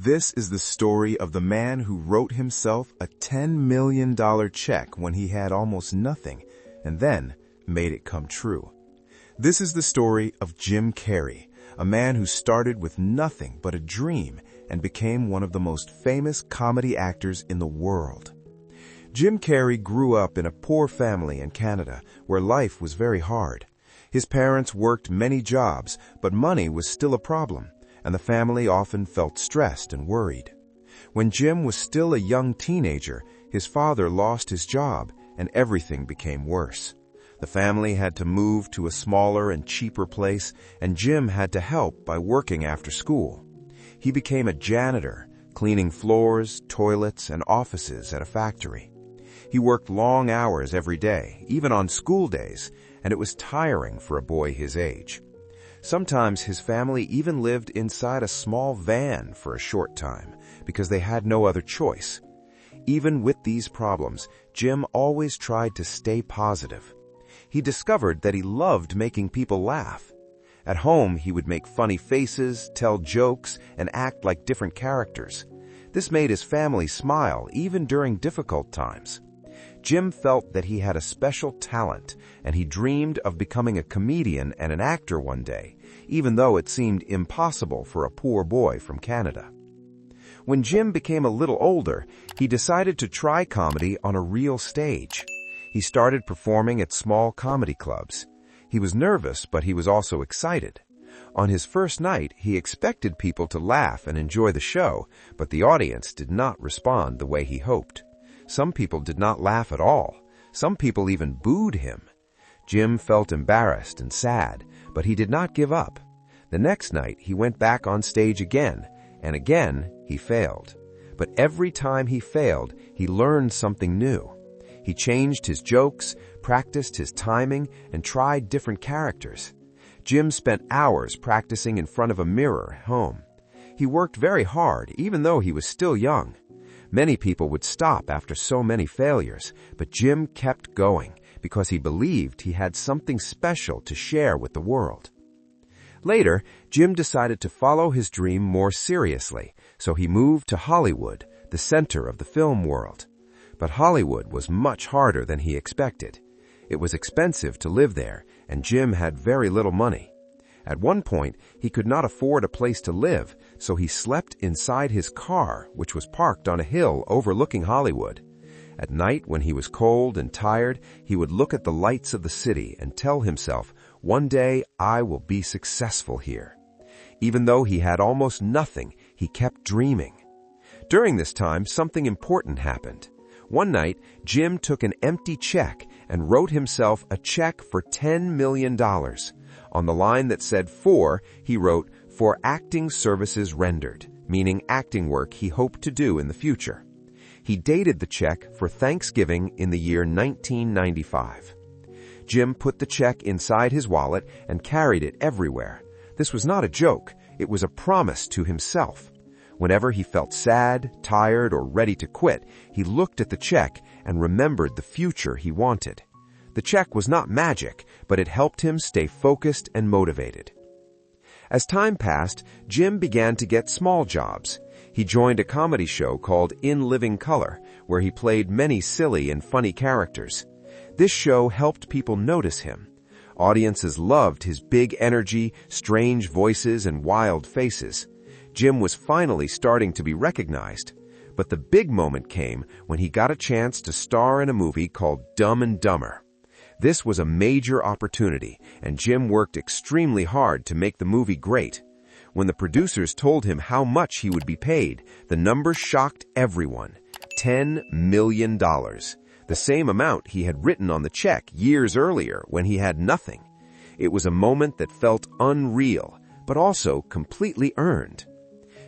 This is the story of the man who wrote himself a $10 million check when he had almost nothing, and then made it come true. This is the story of Jim Carrey, a man who started with nothing but a dream and became one of the most famous comedy actors in the world. Jim Carrey grew up in a poor family in Canada where life was very hard. His parents worked many jobs, but money was still a problem, and the family often felt stressed and worried. When Jim was still a young teenager, his father lost his job and everything became worse. The family had to move to a smaller and cheaper place, and Jim had to help by working after school. He became a janitor, cleaning floors, toilets, and offices at a factory. He worked long hours every day, even on school days, and it was tiring for a boy his age. Sometimes his family even lived inside a small van for a short time because they had no other choice. Even with these problems, Jim always tried to stay positive. He discovered that he loved making people laugh. At home, he would make funny faces, tell jokes, and act like different characters. This made his family smile even during difficult times. Jim felt that he had a special talent, and he dreamed of becoming a comedian and an actor one day, even though it seemed impossible for a poor boy from Canada. When Jim became a little older, he decided to try comedy on a real stage. He started performing at small comedy clubs. He was nervous, but he was also excited. On his first night, he expected people to laugh and enjoy the show, but the audience did not respond the way he hoped. Some people did not laugh at all. Some people even booed him. Jim felt embarrassed and sad, but he did not give up. The next night, he went back on stage again, and again he failed. But every time he failed, he learned something new. He changed his jokes, practiced his timing, and tried different characters. Jim spent hours practicing in front of a mirror at home. He worked very hard, even though he was still young. Many people would stop after so many failures, but Jim kept going because he believed he had something special to share with the world. Later, Jim decided to follow his dream more seriously, so he moved to Hollywood, the center of the film world. But Hollywood was much harder than he expected. It was expensive to live there, and Jim had very little money. At one point, he could not afford a place to live, so he slept inside his car, which was parked on a hill overlooking Hollywood. At night, when he was cold and tired, he would look at the lights of the city and tell himself, "One day I will be successful here." Even though he had almost nothing, he kept dreaming. During this time, something important happened. One night, Jim took an empty check and wrote himself a check for $10 million. On the line that said "for," he wrote, "for acting services rendered," meaning acting work he hoped to do in the future. He dated the check for Thanksgiving in the year 1995. Jim put the check inside his wallet and carried it everywhere. This was not a joke. It was a promise to himself. Whenever he felt sad, tired, or ready to quit, he looked at the check and remembered the future he wanted. The check was not magic, but it helped him stay focused and motivated. As time passed, Jim began to get small jobs. He joined a comedy show called In Living Color, where he played many silly and funny characters. This show helped people notice him. Audiences loved his big energy, strange voices, and wild faces. Jim was finally starting to be recognized. But the big moment came when he got a chance to star in a movie called Dumb and Dumber. This was a major opportunity, and Jim worked extremely hard to make the movie great. When the producers told him how much he would be paid, the number shocked everyone. $10 million. The same amount he had written on the check years earlier when he had nothing. It was a moment that felt unreal, but also completely earned.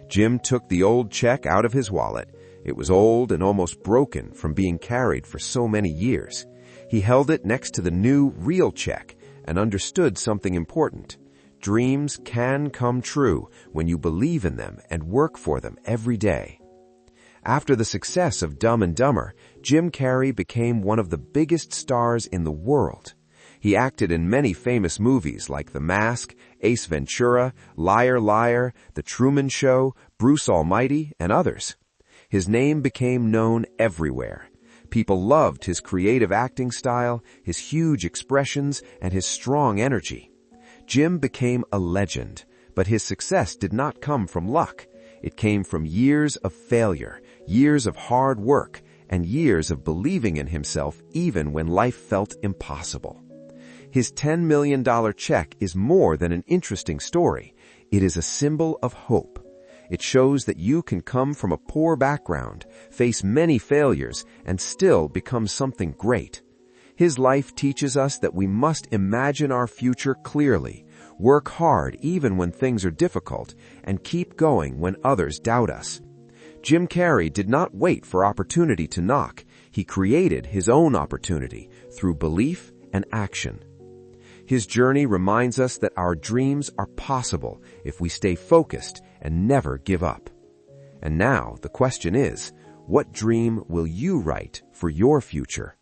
Jim took the old check out of his wallet. It was old and almost broken from being carried for so many years. He held it next to the new, real check and understood something important. Dreams can come true when you believe in them and work for them every day. After the success of Dumb and Dumber, Jim Carrey became one of the biggest stars in the world. He acted in many famous movies like The Mask, Ace Ventura, Liar Liar, The Truman Show, Bruce Almighty, and others. His name became known everywhere. People loved his creative acting style, his huge expressions, and his strong energy. Jim became a legend, but his success did not come from luck. It came from years of failure, years of hard work, and years of believing in himself even when life felt impossible. His $10 million check is more than an interesting story. It is a symbol of hope. It shows that you can come from a poor background, face many failures, and still become something great. His life teaches us that we must imagine our future clearly, work hard even when things are difficult, and keep going when others doubt us. Jim Carrey did not wait for opportunity to knock. He created his own opportunity through belief and action. His journey reminds us that our dreams are possible if we stay focused and never give up. And now the question is, what dream will you write for your future?